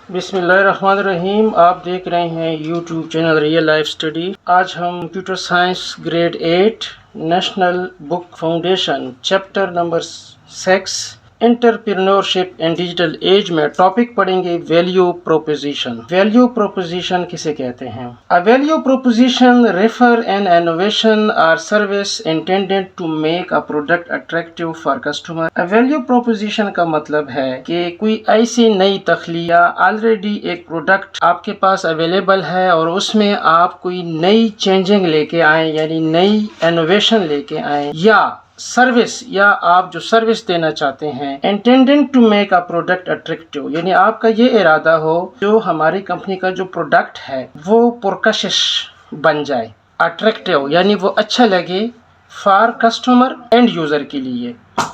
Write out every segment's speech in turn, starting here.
بسم اللہ الرحمن الرحیم. آپ دیکھ رہے ہیں YouTube channel Real Life Study. آج ہم computer science grade 8 National Book Foundation chapter number 6 entrepreneurship and digital age میں ٹاپک پڑھیں گے ویلیو پروپوزیشن. ویلیو پروپوزیشن کسے کہتے ہیں؟ A value proposition refer an innovation or service intended to make a product attractive for customer. A value proposition کا مطلب ہے کہ کوئی ایسی نئی تخلیق یا آلریڈی ایک پروڈکٹ آپ کے پاس اویلیبل ہے اور اس میں آپ کوئی نئی چینجنگ لے کے آئیں، یعنی نئی انوویشن لے کے آئیں، یا سروس یا آپ جو سروس دینا چاہتے ہیں intended to make a product attractive، یعنی آپ کا یہ ارادہ ہو جو ہماری کمپنی کا جو پروڈکٹ ہے وہ پرکشش بن جائے، اٹریکٹیو یعنی وہ اچھا لگے فار کسٹمر اینڈ یوزر کے لیے.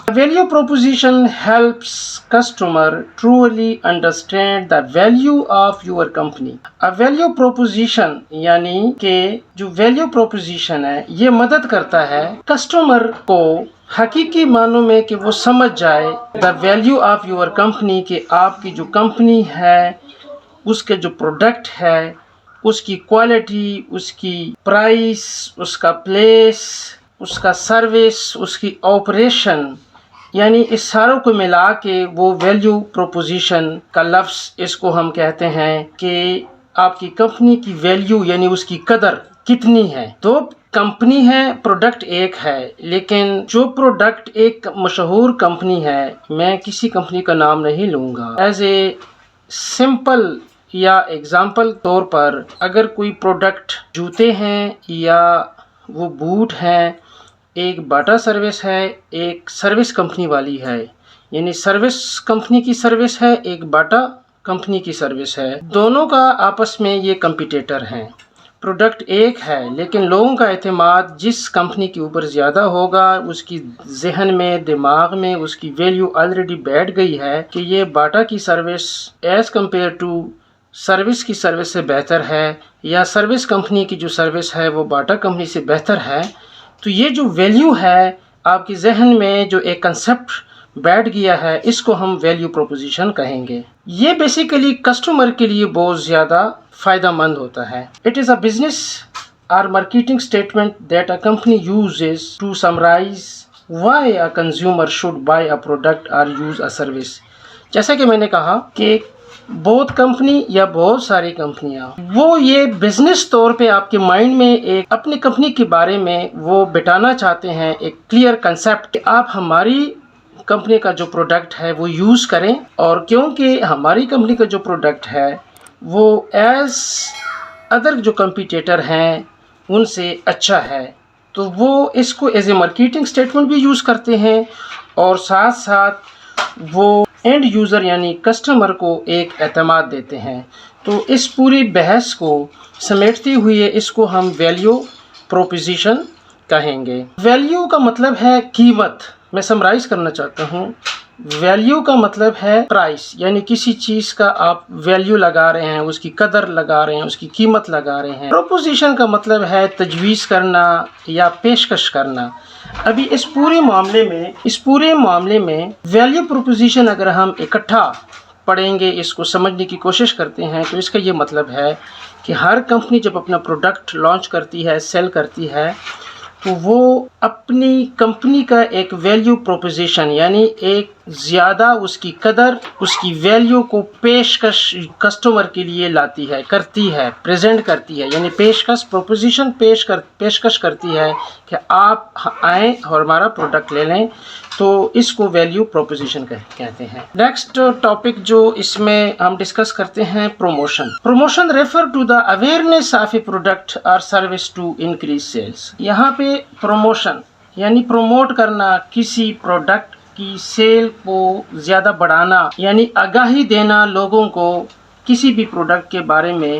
Value proposition helps customer truly understand the value of your company. A value proposition یعنی کہ جو value proposition ہے یہ مدد کرتا ہے کسٹمر کو حقیقی معنوں میں کہ وہ سمجھ جائے the value of your company، کہ آپ کی جو کمپنی ہے اس کے جو پروڈکٹ ہے اس کی کوالٹی، اس کی پرائس، اس کا پلیس، اس کا سروس، اس کی آپریشن، یعنی اس ساروں کو ملا کے وہ ویلیو پروپوزیشن کا لفظ اس کو ہم کہتے ہیں کہ آپ کی کمپنی کی ویلیو یعنی اس کی قدر کتنی ہے. تو کمپنی ہے، پروڈکٹ ایک ہے، لیکن جو پروڈکٹ ایک مشہور کمپنی ہے، میں کسی کمپنی کا نام نہیں لوں گا، ایز اے سمپل یا ایگزامپل طور پر اگر کوئی پروڈکٹ جوتے ہیں یا وہ بوٹ ہیں، ایک باٹا سروس ہے، ایک سروس کمپنی والی ہے، یعنی سروس کمپنی کی سروس ہے، ایک باٹا کمپنی کی سروس ہے، دونوں کا آپس میں یہ کمپیٹیٹر ہیں. پروڈکٹ ایک ہے لیکن لوگوں کا اعتماد جس کمپنی کے اوپر زیادہ ہوگا، اس کی ذہن میں، دماغ میں اس کی ویلیو آلریڈی بیٹھ گئی ہے کہ یہ باٹا کی service as compare to service کی سروس سے بہتر ہے، یا سروس کمپنی کی جو سروس ہے وہ باٹا کمپنی سے بہتر ہے. تو یہ جو ویلیو ہے آپ کے ذہن میں جو ایک کنسپٹ بیٹھ گیا ہے، اس کو ہم ویلیو پروپوزیشن کہیں گے. یہ بیسیکلی کسٹمر کے لیے بہت زیادہ فائدہ مند ہوتا ہے. It is a business or marketing statement that a company uses to summarize why a consumer should buy a product or use a service. جیسا کہ میں نے کہا کہ بہت کمپنی یا بہت ساری کمپنیاں وہ یہ بزنس طور پہ آپ کے مائنڈ میں ایک اپنی کمپنی کے بارے میں وہ بٹانا چاہتے ہیں ایک کلیئر کنسپٹ کہ آپ ہماری کمپنی کا جو پروڈکٹ ہے وہ یوز کریں، اور کیونکہ ہماری کمپنی کا جو پروڈکٹ ہے وہ ایز ادر جو کمپیٹیٹر ہیں ان سے اچھا ہے، تو وہ اس کو ایز اے مارکیٹنگ اسٹیٹمنٹ بھی یوز کرتے ہیں، اور ساتھ ساتھ وہ اینڈ یوزر یعنی کسٹمر کو ایک اعتماد دیتے ہیں. تو اس پوری بحث کو سمیٹتے ہوئے اس کو ہم ویلیو پروپوزیشن کہیں گے. ویلیو کا مطلب ہے قیمت. میں سمرائز کرنا چاہتا ہوں. ویلیو کا مطلب ہے پرائس، یعنی کسی چیز کا آپ ویلیو لگا رہے ہیں، اس کی قدر لگا رہے ہیں، اس کی قیمت لگا رہے ہیں. پروپوزیشن کا مطلب ہے تجویز کرنا یا پیشکش کرنا. ابھی اس پورے معاملے میں ویلیو پروپوزیشن اگر ہم اکٹھا پڑھیں گے، اس کو سمجھنے کی کوشش کرتے ہیں، تو اس کا یہ مطلب ہے کہ ہر کمپنی جب اپنا پروڈکٹ لانچ کرتی ہے، سیل کرتی ہے، تو وہ اپنی کمپنی کا ایک ویلیو پروپوزیشن یعنی ایک زیادہ اس کی قدر، اس کی ویلیو کو پیشکش کسٹمر کے لیے لاتی ہے، کرتی ہے، پریزنٹ کرتی ہے، یعنی پیشکش پروپوزیشن پیشکش کرتی ہے کہ آپ آئیں اور ہمارا پروڈکٹ لے لیں. تو اس کو ویلیو پروپوزیشن کہتے ہیں. نیکسٹ ٹاپک جو اس میں ہم ڈسکس کرتے ہیں promotion. Promotion refer to the awareness of a product or service to increase sales. یہاں پہ پروموشن یعنی پروموٹ کرنا، کسی پروڈکٹ کی سیل کو زیادہ بڑھانا، یعنی آگاہی دینا لوگوں کو کسی بھی پروڈکٹ کے بارے میں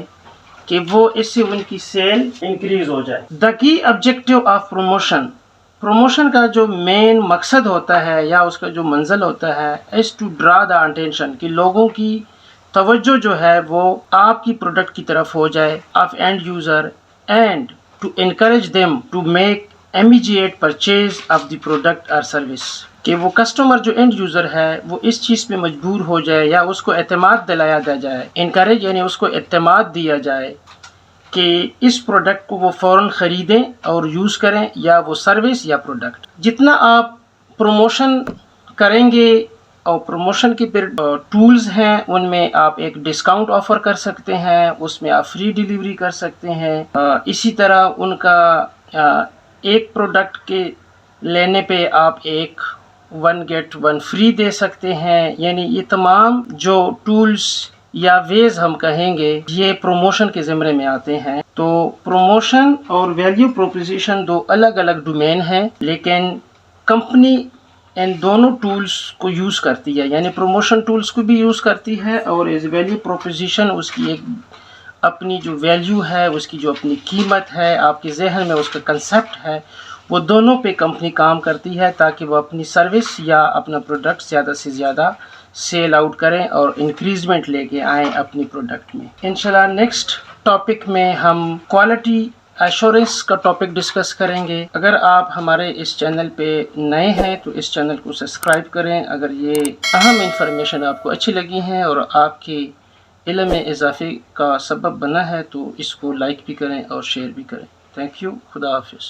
کہ وہ اس سے ان کی سیل انکریز ہو جائے. دا کی آبجیکٹو آف پروموشن کا جو مین مقصد ہوتا ہے یا اس کا جو منزل ہوتا ہے is to draw the attention کہ لوگوں کی توجہ جو ہے وہ آپ کی پروڈکٹ کی طرف ہو جائے، of and user, and to encourage them to make immediate purchase of the product or service, کہ وہ کسٹمر جو اینڈ یوزر ہے وہ اس چیز پہ مجبور ہو جائے یا اس کو اعتماد دلایا جائے، انکریج یعنی اس کو اعتماد دیا جائے کہ اس پروڈکٹ کو وہ فوراً خریدیں اور یوز کریں، یا وہ سروس یا پروڈکٹ۔ جتنا آپ پروموشن کریں گے اور پروموشن کی پھر ٹولز ہیں، ان میں آپ ایک ڈسکاؤنٹ آفر کر سکتے ہیں، اس میں آپ فری ڈیلیوری کر سکتے ہیں، اسی طرح ان کا ایک پروڈکٹ کے لینے پہ آپ ایک 1 get 1 فری دے سکتے ہیں۔ یعنی یہ تمام جو ٹولز یا ویز ہم کہیں گے یہ پروموشن کے زمرے میں آتے ہیں۔ تو پروموشن اور ویلیو پروپوزیشن دو الگ الگ ڈومین ہیں، لیکن کمپنی ان دونوں ٹولز کو یوز کرتی ہے، یعنی پروموشن ٹولز کو بھی یوز کرتی ہے، اور ایز ویلیو پروپوزیشن اس کی ایک اپنی جو ویلیو ہے، اس کی جو اپنی قیمت ہے، آپ کے ذہن میں اس کا کنسیپٹ ہے، وہ دونوں پہ کمپنی کام کرتی ہے تاکہ وہ اپنی سروس یا اپنا پروڈکٹ زیادہ سے زیادہ سیل آؤٹ کریں اور انکریزمنٹ لے کے آئیں اپنی پروڈکٹ میں۔ انشاءاللہ نیکسٹ ٹاپک میں ہم کوالٹی ایشورنس کا ٹاپک ڈسکس کریں گے۔ اگر آپ ہمارے اس چینل پہ نئے ہیں تو اس چینل کو سبسکرائب کریں۔ اگر یہ اہم انفارمیشن آپ کو اچھی لگی ہیں اور آپ کے علم میں اضافے کا سبب بنا ہے تو اس کو لائک بھی کریں اور شیئر بھی کریں۔ تھینک یو، خدا حافظ۔